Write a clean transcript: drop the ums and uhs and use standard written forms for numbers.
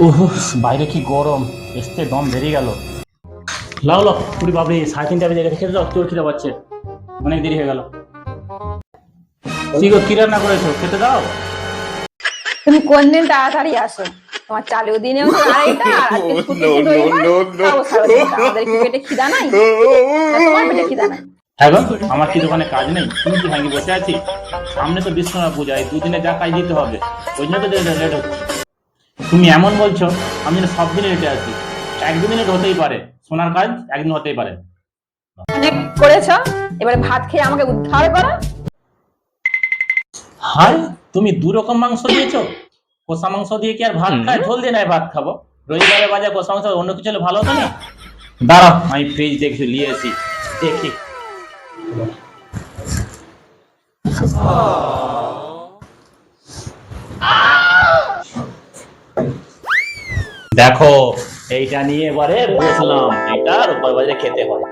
ওহ, বাইরে কি গরম, এসতে দম বেরিয়ে গেল। লাও লাও, পুরি বাবরে 3:30 বেজে গেছে, খেতে দাও, চোর খিদে পাচ্ছে, অনেক দেরি হয়ে গেল। কি গো, কি রান্না করেছো, খেতে দাও। তুমি কোনদিন তাড়াতাড়ি আসো? তোমার চালু দিনেও তো আড়াইটা, আর আজকে ছুটি কি রবিবার, তাও সাড়ে তিনটা। আমাদের কি পেটে খিদা নাই? না তোমার পেটে খিদা নাই? হ্যাঁ গো, আমার কি দোকানে কাজ নেই? তুমি কি ভাঙি বসে আছি? সামনে তো বিশ্বকর্মা পূজা, এই দুদিনে যা কাজ দিতে হবে, ওই জন্য তো লেট হচ্ছে। তুমি এমন বলছো, আমি যেন সব দিনে লেটে আছি। একদিনে লেট হতেই পারে, সোনার কাজ একদিন হতেই পারে। অনেক করেছো, এবারে ভাত খেয়ে আমাকে উদ্ধার করো। হাই, তুমি 2 রকম মাংস দিয়েছো। কষা মাংস দিয়ে কি আর ভাত খায়? ঝোল দিয়ে নাই ভাত খাবো? রবিবারে বাজার কষা মাংস, অন্য কিছু হলে ভালো হতো না? দাঁড়াও, আমি ফ্রিজ দেখে নিয়ে আসি, দেখি। দেখো, এইটা নিয়ে এবারে বসলাম, এটা রোববার বাজারে খেতে হয়।